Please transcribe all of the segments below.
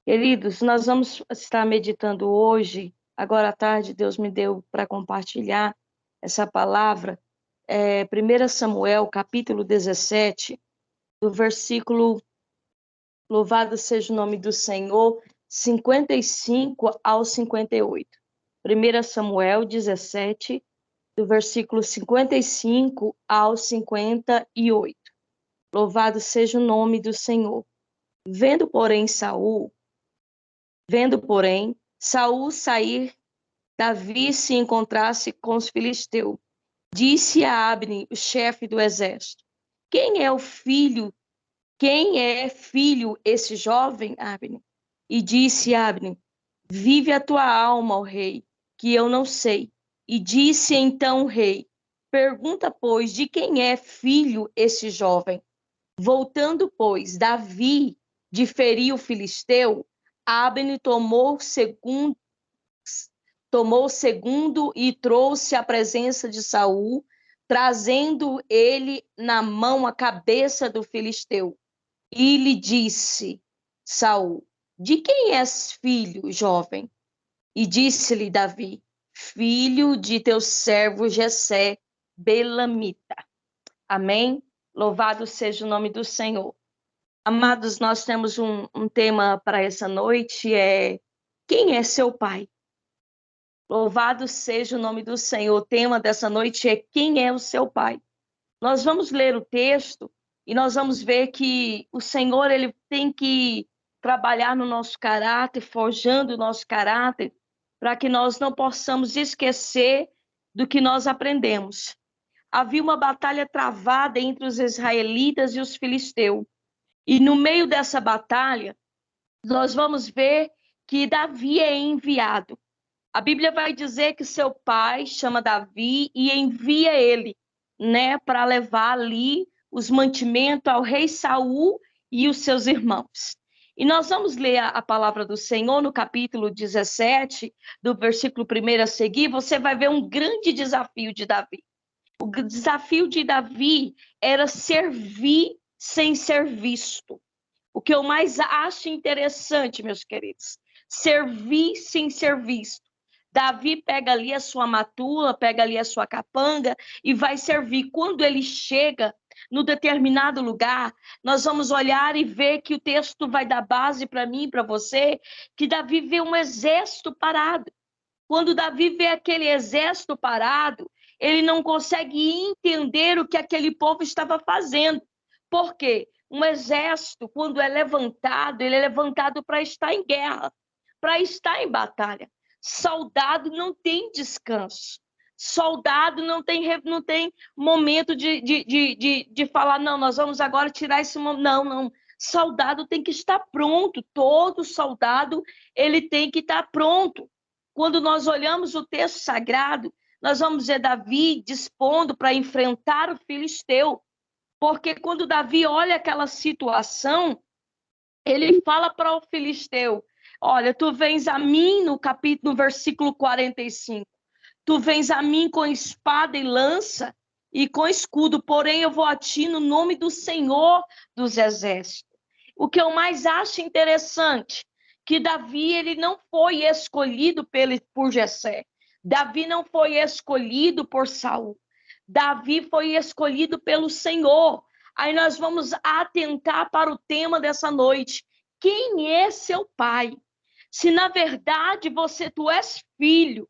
Queridos, nós vamos estar meditando hoje, agora à tarde, Deus me deu para compartilhar essa palavra, 1 Samuel, capítulo 17, do versículo, louvado seja o nome do Senhor, 55 ao 58. 1 Samuel 17, do versículo 55 ao 58. Louvado seja o nome do Senhor. Vendo, porém, Saul sair, Davi se encontrasse com os filisteus. Disse a Abner, o chefe do exército: Quem é filho esse jovem, Abner? E disse Abner: Vive a tua alma, ó rei, que eu não sei. E disse então o rei: Pergunta, pois, de quem é filho esse jovem? Voltando, pois, Davi de ferir o filisteu, Abner tomou o segundo e trouxe à presença de Saul, trazendo ele na mão a cabeça do filisteu. E lhe disse Saul: De quem és filho, jovem? E disse-lhe Davi: Filho de teu servo Jessé, belamita. Amém? Louvado seja o nome do Senhor. Amados, nós temos um tema para essa noite, quem é seu pai? Louvado seja o nome do Senhor. O tema dessa noite é quem é o seu pai? Nós vamos ler o texto e nós vamos ver que o Senhor ele tem que trabalhar no nosso caráter, forjando o nosso caráter, para que nós não possamos esquecer do que nós aprendemos. Havia uma batalha travada entre os israelitas e os filisteus. E no meio dessa batalha, nós vamos ver que Davi é enviado. A Bíblia vai dizer que seu pai chama Davi e envia ele, né, para levar ali os mantimentos ao rei Saul e os seus irmãos. E nós vamos ler a palavra do Senhor no capítulo 17, do versículo 1 a seguir, você vai ver um grande desafio de Davi. O desafio de Davi era servir sem ser visto. O que eu mais acho interessante, meus queridos, servir sem ser visto. Davi pega ali a sua matula, pega ali a sua capanga e vai servir. Quando ele chega no determinado lugar, nós vamos olhar e ver que o texto vai dar base para mim e para você, que Davi vê um exército parado. Quando Davi vê aquele exército parado, ele não consegue entender o que aquele povo estava fazendo. Por quê? Um exército, quando é levantado, ele é levantado para estar em guerra, para estar em batalha. Soldado não tem descanso. Soldado não tem momento de falar, não, nós vamos agora tirar esse momento. Não, não. Soldado tem que estar pronto. Todo soldado, ele tem que estar pronto. Quando nós olhamos o texto sagrado, nós vamos ver Davi dispondo para enfrentar o filisteu. Porque quando Davi olha aquela situação, ele fala para o filisteu: Olha, tu vens a mim, no versículo 45, tu vens a mim com espada e lança e com escudo, porém eu vou a ti no nome do Senhor dos Exércitos. O que eu mais acho interessante, que Davi ele não foi escolhido por Jessé. Davi não foi escolhido por Saul. Davi foi escolhido pelo Senhor. Aí nós vamos atentar para o tema dessa noite. Quem é seu pai? Se na verdade tu és filho,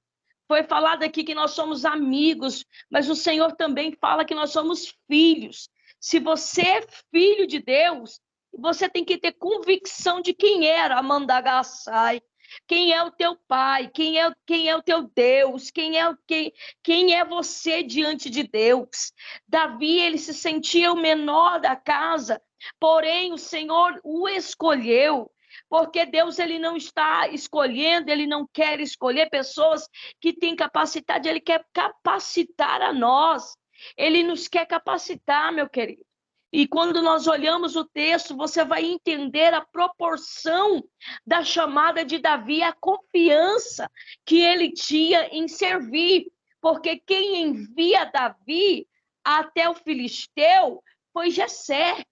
foi falado aqui que nós somos amigos, mas o Senhor também fala que nós somos filhos. Se você é filho de Deus, você tem que ter convicção de quem era Amandagaçai, quem é o teu pai, quem é o teu Deus, quem é você diante de Deus. Davi, ele se sentia o menor da casa, porém o Senhor o escolheu, porque Deus ele não está escolhendo, ele não quer escolher pessoas que têm capacidade, ele quer capacitar a nós, ele nos quer capacitar, meu querido. E quando nós olhamos o texto, você vai entender a proporção da chamada de Davi, a confiança que ele tinha em servir, porque quem envia Davi até o filisteu foi Jessé.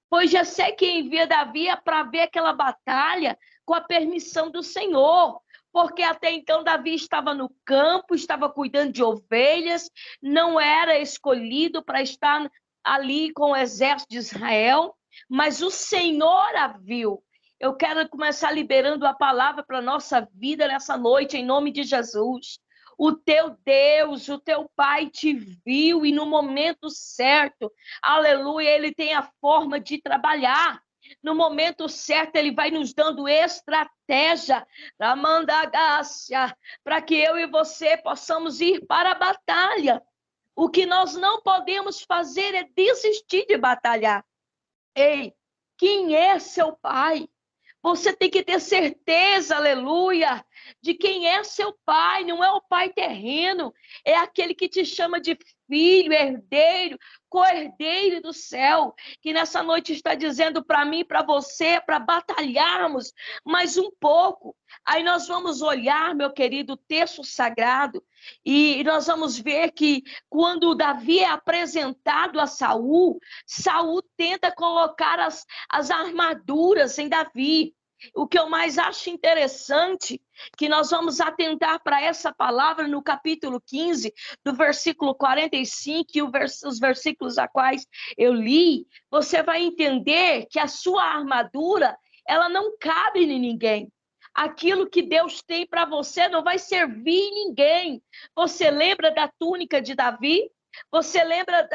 Foi Jessé quem envia Davi para ver aquela batalha, com a permissão do Senhor. Porque até então Davi estava no campo, estava cuidando de ovelhas, não era escolhido para estar ali com o exército de Israel, mas o Senhor a viu. Eu quero começar liberando a palavra para a nossa vida nessa noite, em nome de Jesus. O teu Deus, o teu Pai te viu e no momento certo, aleluia, Ele tem a forma de trabalhar. No momento certo, Ele vai nos dando estratégia para mandar graça, para que eu e você possamos ir para a batalha. O que nós não podemos fazer é desistir de batalhar. Ei, quem é seu pai? Você tem que ter certeza, aleluia, de quem é seu pai. Não é o pai terreno, é aquele que te chama de filho, herdeiro, co-herdeiro do céu, que nessa noite está dizendo para mim e para você, para batalharmos mais um pouco. Aí nós vamos olhar, meu querido, o texto sagrado, e nós vamos ver que quando Davi é apresentado a Saul, Saul tenta colocar as armaduras em Davi. O que eu mais acho interessante, que nós vamos atentar para essa palavra no capítulo 15, do versículo 45, e os versículos a quais eu li, você vai entender que a sua armadura, ela não cabe em ninguém. Aquilo que Deus tem para você não vai servir em ninguém. Você lembra da túnica de Davi? Você lembra,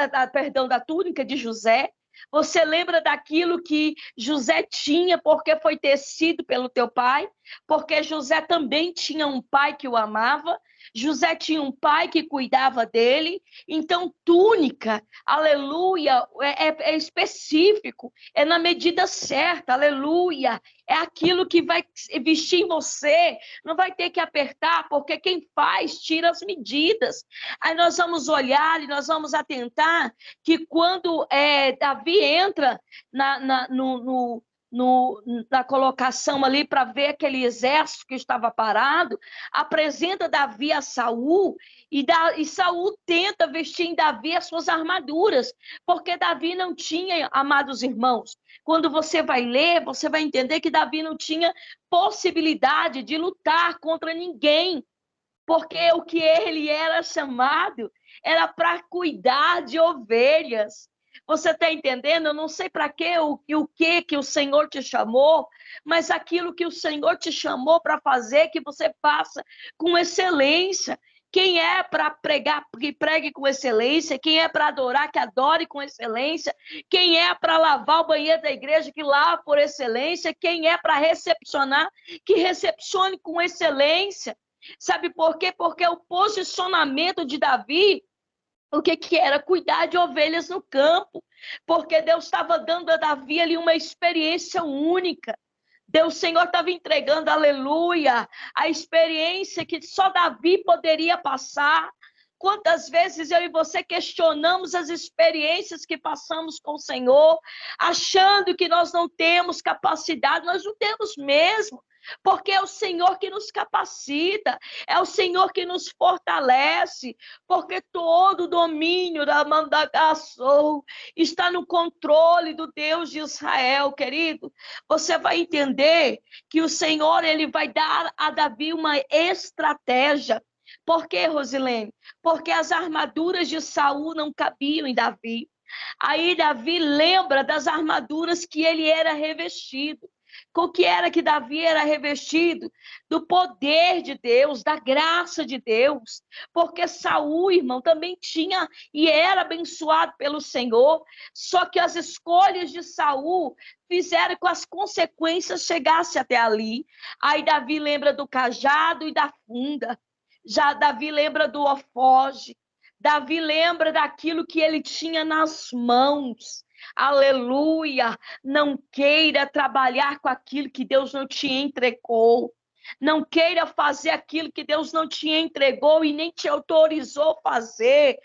da túnica de José? Você lembra daquilo que José tinha porque foi tecido pelo teu pai? Porque José também tinha um pai que o amava. José tinha um pai que cuidava dele. Então, túnica, aleluia, é específico, é na medida certa, aleluia. É aquilo que vai vestir em você, não vai ter que apertar, porque quem faz tira as medidas. Aí nós vamos olhar e nós vamos atentar que quando Davi entra na colocação ali para ver aquele exército que estava parado, apresenta Davi a Saul e Saul tenta vestir em Davi as suas armaduras, porque Davi não tinha, amados irmãos, quando você vai ler, você vai entender que Davi não tinha possibilidade de lutar contra ninguém, porque o que ele era chamado era para cuidar de ovelhas. Você está entendendo? Eu não sei para quê, o que o Senhor te chamou, mas aquilo que o Senhor te chamou para fazer, que você faça com excelência. Quem é para pregar, que pregue com excelência. Quem é para adorar, que adore com excelência. Quem é para lavar o banheiro da igreja, que lave por excelência. Quem é para recepcionar, que recepcione com excelência. Sabe por quê? Porque o posicionamento de Davi, o que era? Cuidar de ovelhas no campo. Porque Deus estava dando a Davi ali uma experiência única. Deus, o Senhor estava entregando, aleluia, a experiência que só Davi poderia passar. Quantas vezes eu e você questionamos as experiências que passamos com o Senhor, achando que nós não temos capacidade, nós não temos mesmo. Porque é o Senhor que nos capacita, é o Senhor que nos fortalece, porque todo o domínio da Mandagaçou está no controle do Deus de Israel, querido. Você vai entender que o Senhor ele vai dar a Davi uma estratégia. Por quê, Rosilene? Porque as armaduras de Saul não cabiam em Davi. Aí Davi lembra das armaduras que ele era revestido. Com que era que Davi era revestido? Do poder de Deus, da graça de Deus. Porque Saul, irmão, também tinha e era abençoado pelo Senhor. Só que as escolhas de Saul fizeram com que as consequências chegassem até ali. Aí Davi lembra do cajado e da funda. Já Davi lembra do alfoge. Davi lembra daquilo que ele tinha nas mãos. Aleluia! Não queira trabalhar com aquilo que Deus não te entregou. Não queira fazer aquilo que Deus não te entregou e nem te autorizou fazer.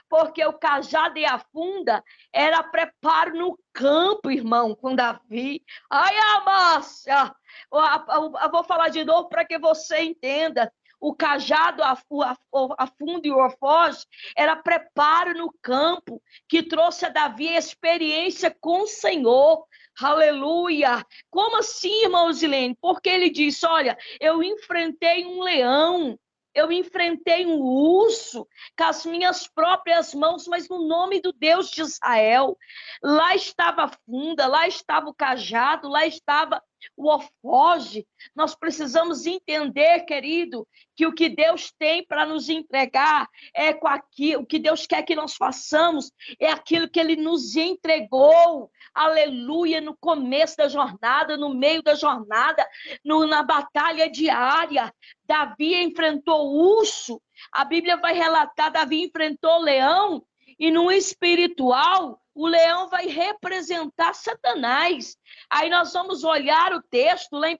Porque o cajado e a funda era preparo no campo, irmão, com Davi. Ai, Amácia! Eu vou falar de novo para que você entenda. O cajado, a funda e o alfoge era preparo no campo, que trouxe a Davi a experiência com o Senhor. Aleluia! Como assim, irmão Zilene? Porque ele disse, olha, eu enfrentei um leão, eu enfrentei um urso com as minhas próprias mãos, mas no nome do Deus de Israel. Lá estava a funda, lá estava o cajado, lá estava o alforje. Nós precisamos entender, querido, que o que Deus tem para nos entregar é com aquilo, o que Deus quer que nós façamos é aquilo que Ele nos entregou. Aleluia, no começo da jornada, no meio da jornada, na batalha diária. Davi enfrentou o urso, a Bíblia vai relatar, Davi enfrentou o leão, e no espiritual, o leão vai representar Satanás. Aí nós vamos olhar o texto lá em 1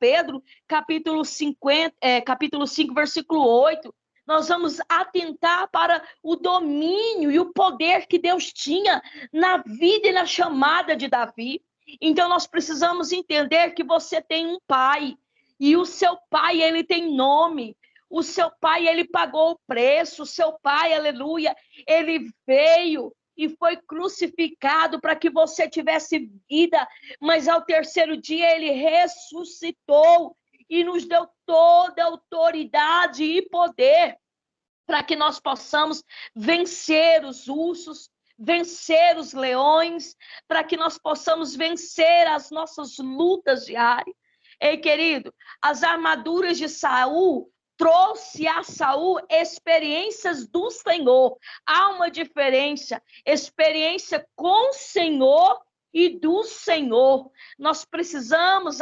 Pedro, capítulo 5, versículo 8. Nós vamos atentar para o domínio e o poder que Deus tinha na vida e na chamada de Davi. Então nós precisamos entender que você tem um pai, e o seu pai, ele tem nome. O seu pai, ele pagou o preço. O seu pai, aleluia, ele veio e foi crucificado para que você tivesse vida, mas ao terceiro dia ele ressuscitou e nos deu toda a autoridade e poder para que nós possamos vencer os ursos, vencer os leões, para que nós possamos vencer as nossas lutas diárias. Ei, querido, as armaduras de Saul trouxe a Saul experiências do Senhor. Há uma diferença, experiência com o Senhor e do Senhor. Nós precisamos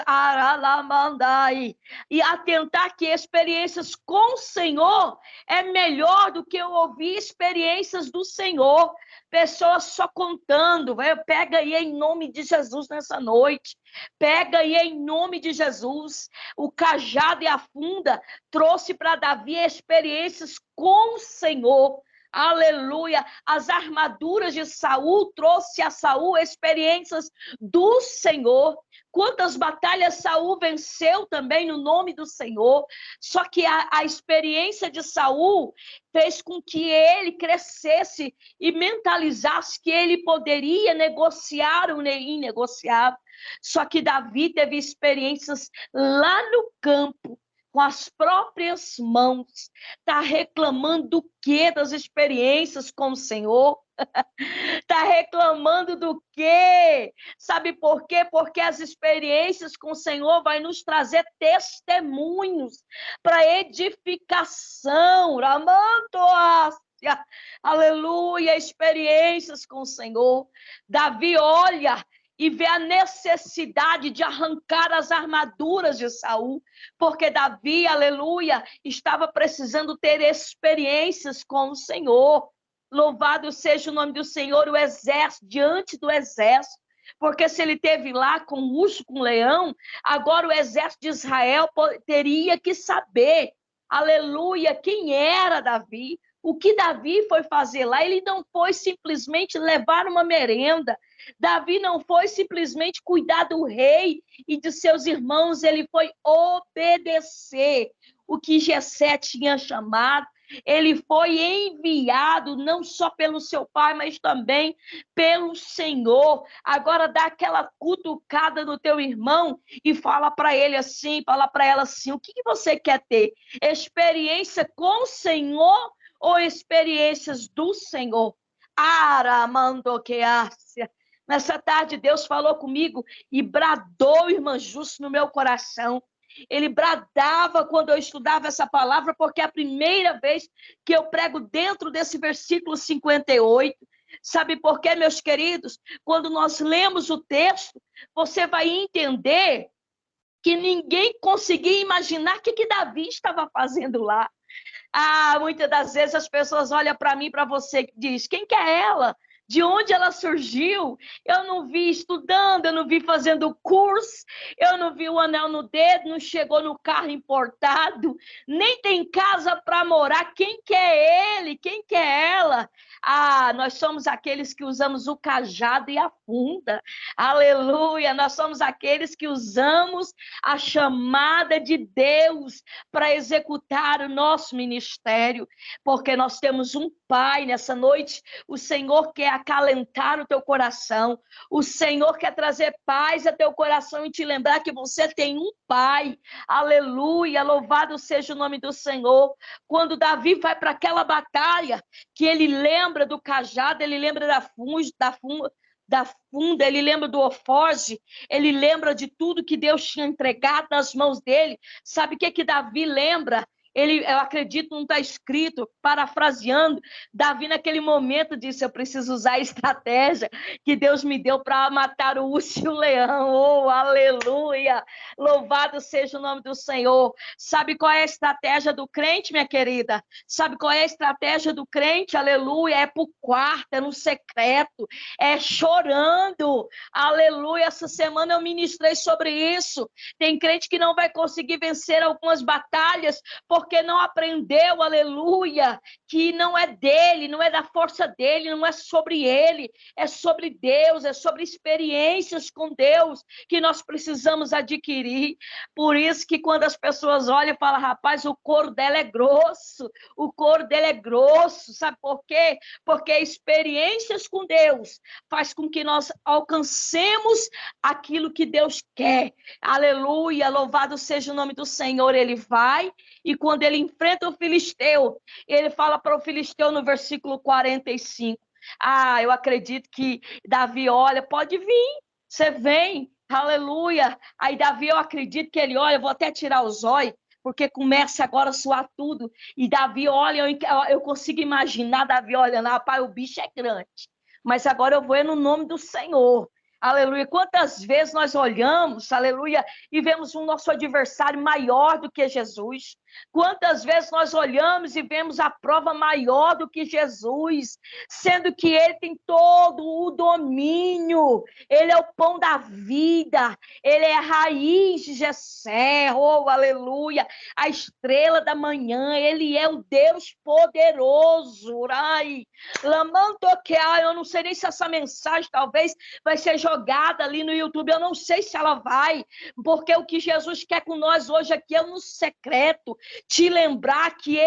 e atentar que experiências com o Senhor é melhor do que eu ouvir experiências do Senhor. Pessoas só contando. Pega aí em nome de Jesus nessa noite. Pega aí em nome de Jesus. O cajado e a funda trouxe para Davi experiências com o Senhor. Aleluia! As armaduras de Saul trouxe a Saul experiências do Senhor. Quantas batalhas Saul venceu também no nome do Senhor. Só que a experiência de Saul fez com que ele crescesse e mentalizasse que ele poderia negociar o inegociável. Só que Davi teve experiências lá no campo, com as próprias mãos. Está reclamando do quê? Das experiências com o Senhor? Está reclamando do quê? Sabe por quê? Porque as experiências com o Senhor vai nos trazer testemunhos para edificação. Aleluia, experiências com o Senhor. Davi olha e vê a necessidade de arrancar as armaduras de Saul, porque Davi, aleluia, estava precisando ter experiências com o Senhor. Louvado seja o nome do Senhor, o exército, diante do exército, porque se ele teve lá com o urso, com o leão, agora o exército de Israel teria que saber, aleluia, quem era Davi, o que Davi foi fazer lá. Ele não foi simplesmente levar uma merenda, Davi não foi simplesmente cuidar do rei e de seus irmãos, ele foi obedecer o que Jessé tinha chamado. Ele foi enviado não só pelo seu pai, mas também pelo Senhor. Agora dá aquela cutucada no teu irmão e fala para ele assim, fala para ela assim, o que você quer ter? Experiência com o Senhor ou experiências do Senhor? Aramandoqueácia. Nessa tarde, Deus falou comigo e bradou, irmã Justo, no meu coração. Ele bradava quando eu estudava essa palavra, porque é a primeira vez que eu prego dentro desse versículo 58. Sabe por quê, meus queridos? Quando nós lemos o texto, você vai entender que ninguém conseguia imaginar o que Davi estava fazendo lá. Muitas das vezes as pessoas olham para mim, para você, e dizem, quem que é ela? De onde ela surgiu? Eu não vi estudando, eu não vi fazendo curso, eu não vi o anel no dedo, não chegou no carro importado, nem tem casa para morar. Quem que é ele? Quem que é ela? Nós somos aqueles que usamos o cajado e a funda. Aleluia! Nós somos aqueles que usamos a chamada de Deus para executar o nosso ministério, porque nós temos um Pai nessa noite. O Senhor quer acalentar o teu coração, o Senhor quer trazer paz a teu coração e te lembrar que você tem um Pai. Aleluia! Louvado seja o nome do Senhor. Quando Davi vai para aquela batalha, que ele lembra do cajado, ele lembra da funda, ele lembra do alforje, ele lembra de tudo que Deus tinha entregado nas mãos dele. Sabe o que Davi lembra? Eu acredito, não está escrito, parafraseando, Davi naquele momento disse, eu preciso usar a estratégia que Deus me deu para matar o urso e o leão. Oh, aleluia! Louvado seja o nome do Senhor. Sabe qual é a estratégia do crente, minha querida? Sabe qual é a estratégia do crente? Aleluia! É para o quarto, é no secreto, é chorando. Aleluia! Essa semana eu ministrei sobre isso. Tem crente que não vai conseguir vencer algumas batalhas porque não aprendeu, aleluia, que não é dele, não é da força dele, não é sobre ele, é sobre Deus, é sobre experiências com Deus que nós precisamos adquirir. Por isso que quando as pessoas olham e falam, rapaz, o couro dela é grosso, o couro dele é grosso, sabe por quê? Porque experiências com Deus faz com que nós alcancemos aquilo que Deus quer. Aleluia, louvado seja o nome do Senhor. Ele vai e quando ele enfrenta o filisteu, ele fala para o filisteu no versículo 45. Eu acredito que Davi olha, pode vir, você vem, aleluia. Aí Davi, eu acredito que ele olha, eu vou até tirar os olhos, porque começa agora a suar tudo. E Davi olha, eu consigo imaginar Davi olhando, rapaz, o bicho é grande, mas agora eu vou no nome do Senhor. Aleluia. Quantas vezes nós olhamos, aleluia, e vemos o nosso adversário maior do que Jesus? Quantas vezes nós olhamos e vemos a prova maior do que Jesus, sendo que ele tem todo o domínio, ele é o pão da vida, ele é a raiz de Jessé, oh, aleluia, a estrela da manhã, ele é o Deus poderoso. Ai, eu não sei nem se essa mensagem talvez vai ser jogada ali no YouTube, eu não sei se ela vai, porque o que Jesus quer com nós hoje aqui é no secreto, te lembrar que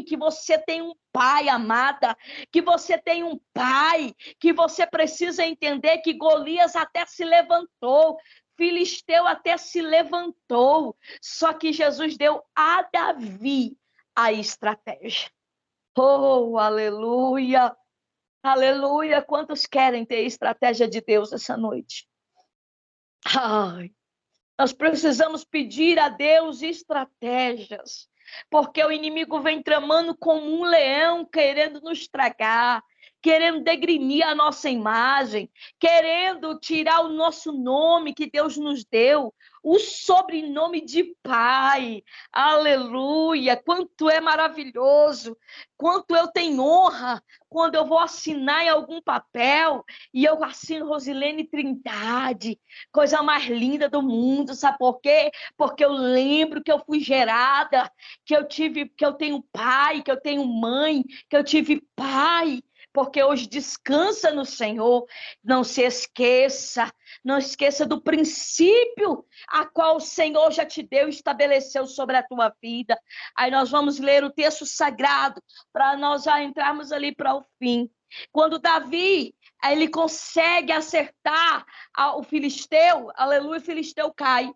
que você tem um Pai, amada, que você tem um Pai, que você precisa entender que Golias até se levantou, Filisteu até se levantou, só que Jesus deu a Davi a estratégia. Oh, aleluia, aleluia, quantos querem ter estratégia de Deus essa noite? Ai, nós precisamos pedir a Deus estratégias, porque o inimigo vem tramando como um leão, querendo nos tragar, querendo degrinir a nossa imagem, querendo tirar o nosso nome que Deus nos deu, o sobrenome de Pai. Aleluia! Quanto é maravilhoso, quanto eu tenho honra quando eu vou assinar em algum papel e eu assino Rosilene Trindade, coisa mais linda do mundo, sabe por quê? Porque eu lembro que eu fui gerada, que eu tenho pai, que eu tenho mãe, que eu tive pai, porque hoje descansa no Senhor. Não se esqueça, não esqueça do princípio a qual o Senhor já te deu e estabeleceu sobre a tua vida. Aí nós vamos ler o texto sagrado para nós já entrarmos ali para o fim. Quando Davi, ele consegue acertar o filisteu, aleluia, o filisteu cai.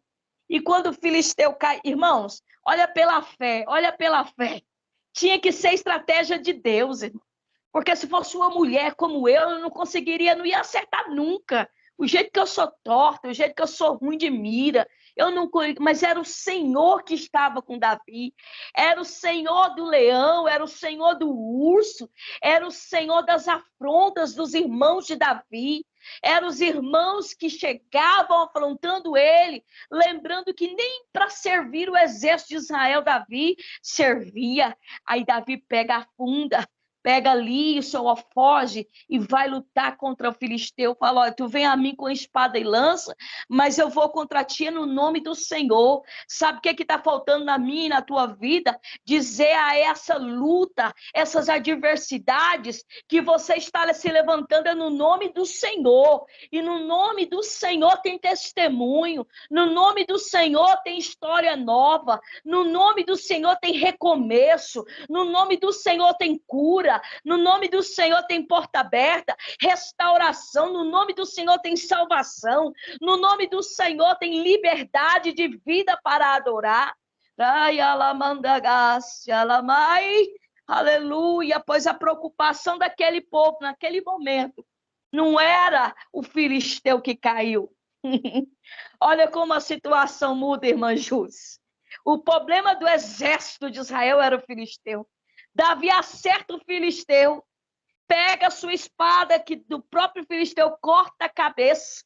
E quando o filisteu cai, irmãos, olha pela fé, olha pela fé. Tinha que ser estratégia de Deus, irmão. Porque se fosse uma mulher como eu não conseguiria, não ia acertar nunca. O jeito que eu sou torta, o jeito que eu sou ruim de mira, eu não, mas era o Senhor que estava com Davi, era o Senhor do leão, era o Senhor do urso, era o Senhor das afrontas dos irmãos de Davi, eram os irmãos que chegavam afrontando ele, lembrando que nem para servir o exército de Israel Davi servia. Aí Davi pega a funda, pega ali o seu alforje e vai lutar contra o filisteu. Fala, olha, tu vem a mim com espada e lança, mas eu vou contra ti no nome do Senhor. Sabe o que está faltando na minha e na tua vida? Dizer a essa luta, essas adversidades, que você está se levantando é no nome do Senhor. E no nome do Senhor tem testemunho, no nome do Senhor tem história nova, no nome do Senhor tem recomeço, no nome do Senhor tem cura, no nome do Senhor tem porta aberta, restauração, no nome do Senhor tem salvação, no nome do Senhor tem liberdade de vida para adorar. Ai, alamandagas, alamai, aleluia, pois a preocupação daquele povo naquele momento não era o filisteu que caiu. Olha como a situação muda, irmã Jus. O problema do exército de Israel era o filisteu. Davi acerta o filisteu, pega a sua espada, que do próprio filisteu corta a cabeça.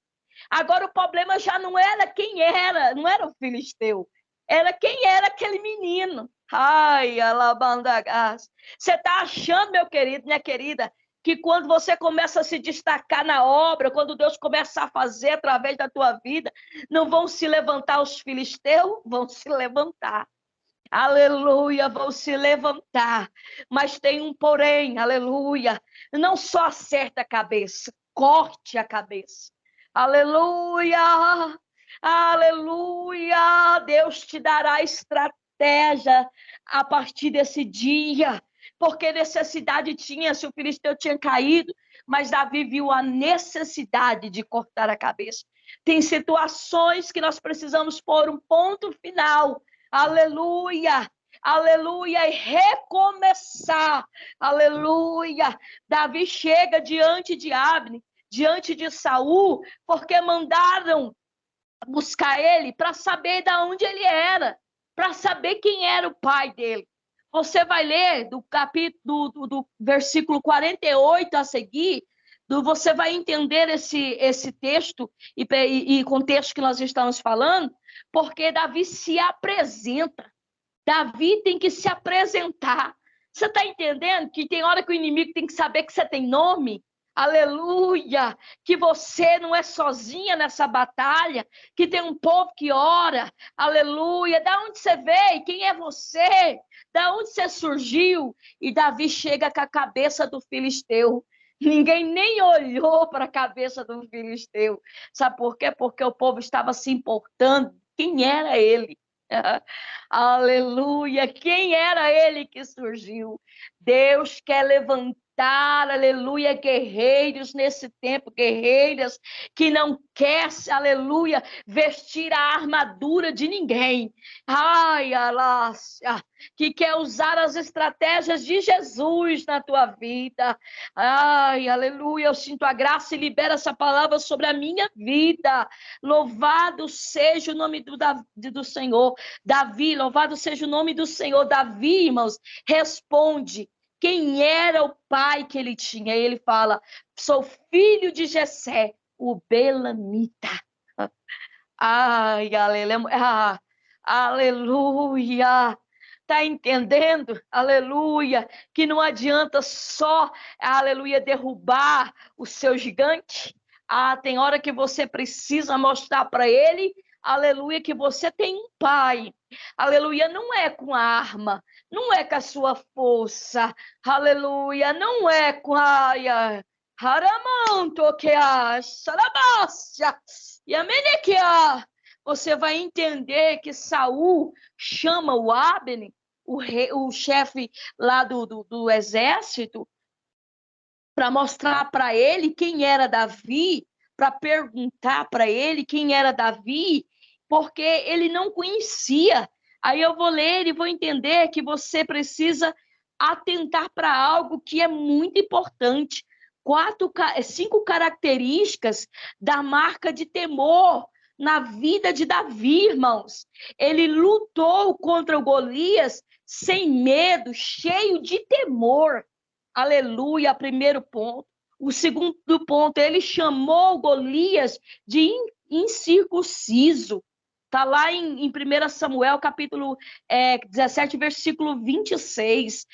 Agora o problema já não era quem era, não era o filisteu, era quem era aquele menino. Ai, alabandagas. Você está achando, meu querido, minha querida, que quando você começa a se destacar na obra, quando Deus começa a fazer através da tua vida, não vão se levantar os filisteus? Vão se levantar. Aleluia, vão se levantar. Mas tem um porém, aleluia. Não só acerta a cabeça, corte a cabeça. Aleluia, aleluia. Deus te dará estratégia a partir desse dia. Porque necessidade tinha, se o filisteu tinha caído, mas Davi viu a necessidade de cortar a cabeça. Tem situações que nós precisamos pôr um ponto final. Aleluia, aleluia, e recomeçar. Aleluia. Davi chega diante de Abner, diante de Saul, porque mandaram buscar ele para saber de onde ele era, para saber quem era o pai dele. Você vai ler do capítulo do versículo 48 a seguir, você vai entender esse texto e contexto que nós estamos falando, porque Davi se apresenta. Davi tem que se apresentar. Você está entendendo que tem hora que o inimigo tem que saber que você tem nome? Aleluia! Que você não é sozinha nessa batalha, que tem um povo que ora. Aleluia! Da onde você veio? Quem é você? Da onde você surgiu? E Davi chega com a cabeça do filisteu. Ninguém nem olhou para a cabeça do filisteu. Sabe por quê? Porque o povo estava se importando. Quem era ele? Aleluia! Quem era ele que surgiu? Deus quer levantar, aleluia, guerreiros nesse tempo, guerreiras que não quer, aleluia, vestir a armadura de ninguém. Ai, alácia, que quer usar as estratégias de Jesus na tua vida. Ai, aleluia, eu sinto a graça e libero essa palavra sobre a minha vida. Louvado seja o nome do Senhor. Davi, louvado seja o nome do Senhor. Davi, irmãos, responde quem era o pai que ele tinha. Ele fala, sou filho de Jessé, o Belamita. Ai, aleluia, aleluia. Está entendendo? Aleluia. Que não adianta só, aleluia, derrubar o seu gigante. Tem hora que você precisa mostrar para ele, aleluia, que você tem um pai. Aleluia, não é com a arma, não é com a sua força. Aleluia, não é com a haramanto que a sarabastia e a menequia. Você vai entender que Saul chama o Abner, o chefe lá do exército, para mostrar para ele quem era Davi, para perguntar para ele quem era Davi, porque ele não conhecia. Aí eu vou ler e vou entender que você precisa atentar para algo que é muito importante. 5 características da marca de temor na vida de Davi, irmãos. Ele lutou contra o Golias sem medo, cheio de temor. Aleluia, primeiro ponto. O segundo ponto, ele chamou Golias de incircunciso. Está lá em 1 Samuel, capítulo 17, versículo 26.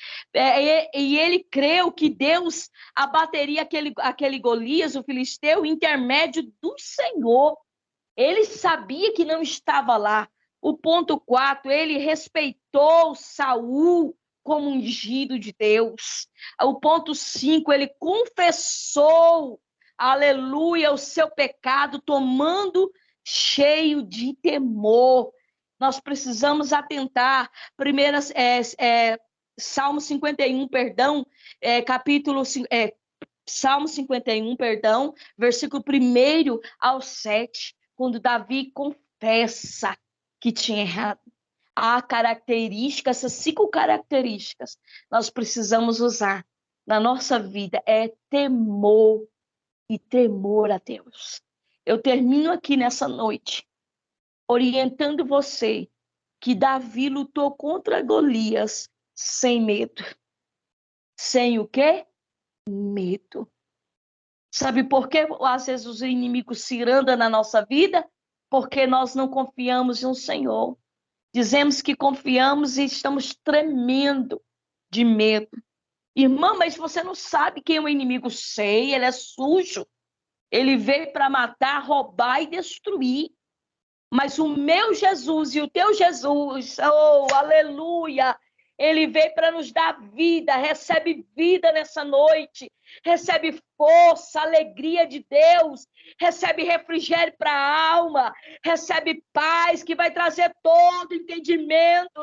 E ele creu que Deus abateria aquele Golias, o filisteu, intermédio do Senhor. Ele sabia que não estava lá. O ponto 4, ele respeitou Saul como ungido de Deus. O ponto 5, ele confessou, aleluia, o seu pecado, tomando cheio de temor. Nós precisamos atentar. Salmo 51, perdão, Salmo 51, perdão, versículo 1 ao 7, quando Davi confessa que tinha errado. Há características, essas 5 características nós precisamos usar na nossa vida, é temor e temor a Deus. Eu termino aqui nessa noite orientando você que Davi lutou contra Golias sem medo. Sem o quê? Medo. Sabe por que às vezes os inimigos se irandam na nossa vida? Porque nós não confiamos no Senhor. Dizemos que confiamos e estamos tremendo de medo. Irmã, mas você não sabe quem é o inimigo? Sei, ele é sujo. Ele veio para matar, roubar e destruir. Mas o meu Jesus e o teu Jesus, oh, aleluia, ele veio para nos dar vida, recebe vida nessa noite, recebe força, alegria de Deus, recebe refrigério para a alma, recebe paz que vai trazer todo entendimento,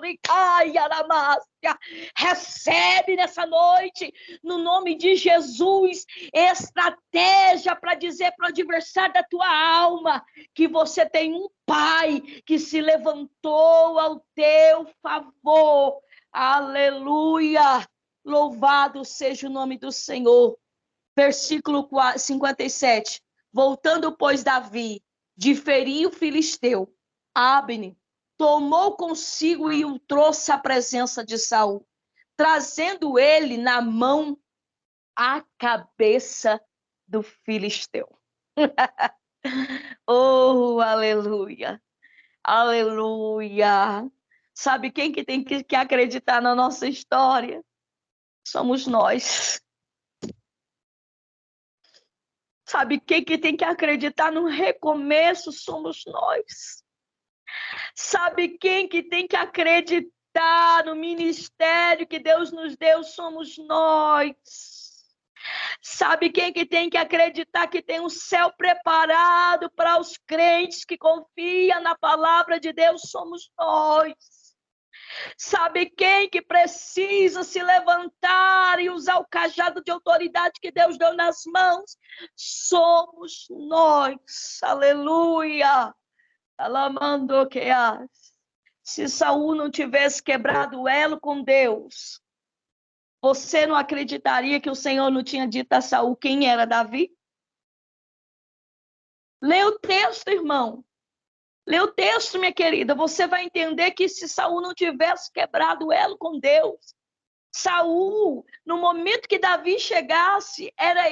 recebe nessa noite, no nome de Jesus, estratégia para dizer para o adversário da tua alma que você tem um Pai que se levantou ao teu favor. Aleluia! Louvado seja o nome do Senhor. Versículo 57. Voltando, pois, Davi de ferir o filisteu, Abner tomou consigo e o trouxe à presença de Saul, trazendo ele na mão a cabeça do filisteu. Oh, aleluia! Aleluia! Sabe quem que tem que acreditar na nossa história? Somos nós. Sabe quem que tem que acreditar no recomeço? Somos nós. Sabe quem que tem que acreditar no ministério que Deus nos deu? Somos nós. Sabe quem que tem que acreditar que tem um céu preparado para os crentes que confiam na palavra de Deus? Somos nós. Sabe quem que precisa se levantar e usar o cajado de autoridade que Deus deu nas mãos? Somos nós. Aleluia. Ela mandou que se Saul não tivesse quebrado o elo com Deus, você não acreditaria que o Senhor não tinha dito a Saul quem era Davi? Lê o texto, irmão. Lê o texto, minha querida. Você vai entender que se Saul não tivesse quebrado o elo com Deus, Saul, no momento que Davi chegasse, era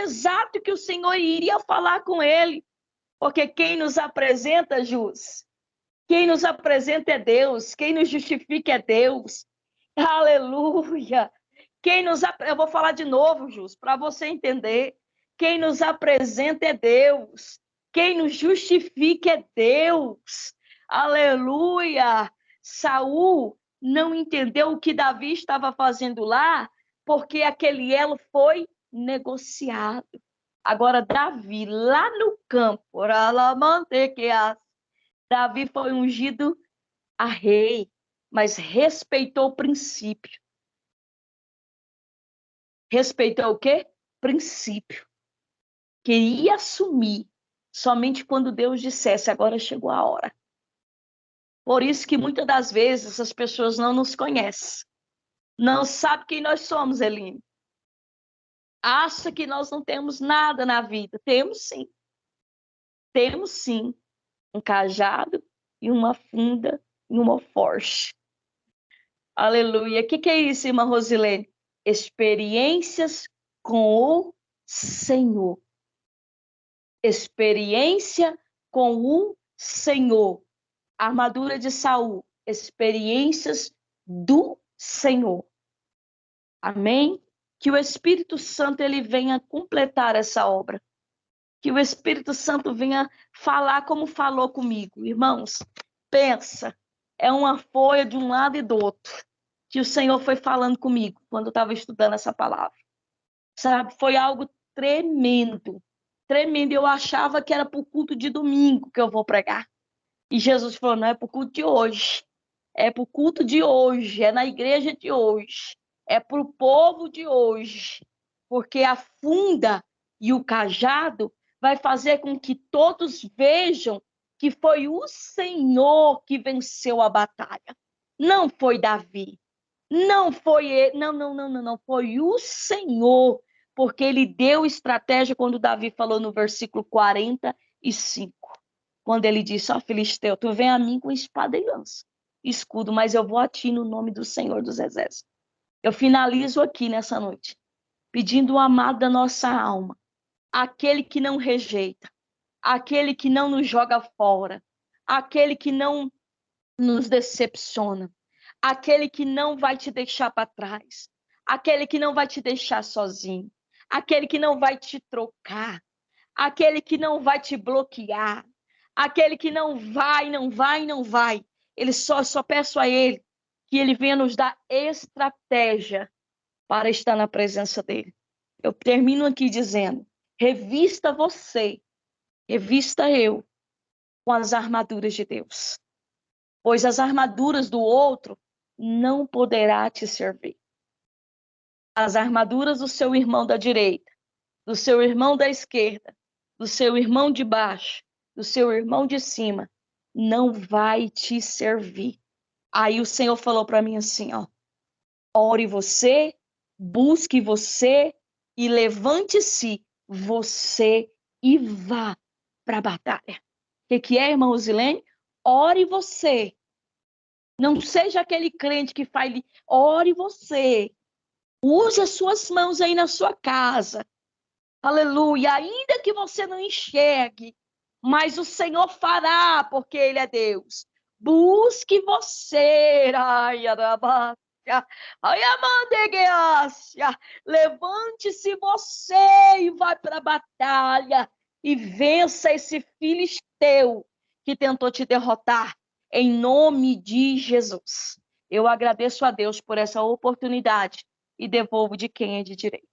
exato que o Senhor iria falar com ele. Porque quem nos apresenta, Jus, quem nos apresenta é Deus, quem nos justifica é Deus. Aleluia! Eu vou falar de novo, Jus, para você entender. Quem nos apresenta é Deus. Quem nos justifica é Deus. Aleluia! Saul não entendeu o que Davi estava fazendo lá, porque aquele elo foi negociado. Agora, Davi, lá no campo, Davi foi ungido a rei, mas respeitou o princípio. Respeitou o quê? Princípio. Queria assumir somente quando Deus dissesse, agora chegou a hora. Por isso que muitas das vezes as pessoas não nos conhecem. Não sabem quem nós somos, Eline. Acha que nós não temos nada na vida. Temos sim. Temos sim. Um cajado e uma funda e uma forte. Aleluia. O que é isso, irmã Rosilene? Experiências com o Senhor. Experiência com o Senhor. Armadura de Saul, experiências do Senhor. Amém? Que o Espírito Santo ele venha completar essa obra. Que o Espírito Santo venha falar como falou comigo. Irmãos, pensa, é uma folha de um lado e do outro. Que o Senhor foi falando comigo quando eu estava estudando essa palavra. Sabe, foi algo tremendo. Tremendo. Eu achava que era para o culto de domingo que eu vou pregar. E Jesus falou, não, é para o culto de hoje. É para o culto de hoje. É na igreja de hoje. É para o povo de hoje. Porque a funda e o cajado vai fazer com que todos vejam que foi o Senhor que venceu a batalha. Não foi Davi. Não foi ele. Não. Foi o Senhor. Porque ele deu estratégia quando Davi falou no versículo 45. Quando ele disse, ó Filisteu, tu vem a mim com espada e lança, escudo, mas eu vou a ti no nome do Senhor dos Exércitos. Eu finalizo aqui nessa noite, pedindo o amado da nossa alma, aquele que não rejeita, aquele que não nos joga fora, aquele que não nos decepciona, aquele que não vai te deixar para trás, aquele que não vai te deixar sozinho, aquele que não vai te trocar, aquele que não vai te bloquear, aquele que não vai. Ele só peço a ele que ele venha nos dar estratégia para estar na presença dele. Eu termino aqui dizendo, revista você, revista eu com as armaduras de Deus, pois as armaduras do outro não poderá te servir. As armaduras do seu irmão da direita, do seu irmão da esquerda, do seu irmão de baixo, do seu irmão de cima, não vai te servir. Aí o Senhor falou para mim assim, ó, ore você, busque você e levante-se você e vá para a batalha. O que é, irmã Rosilene? Ore você. Não seja aquele crente que faz, ore você. Use as suas mãos aí na sua casa. Aleluia, ainda que você não enxergue, mas o Senhor fará, porque Ele é Deus. Busque você, levante-se você e vai para a batalha e vença esse filisteu que tentou te derrotar, em nome de Jesus. Eu agradeço a Deus por essa oportunidade e devolvo de quem é de direito.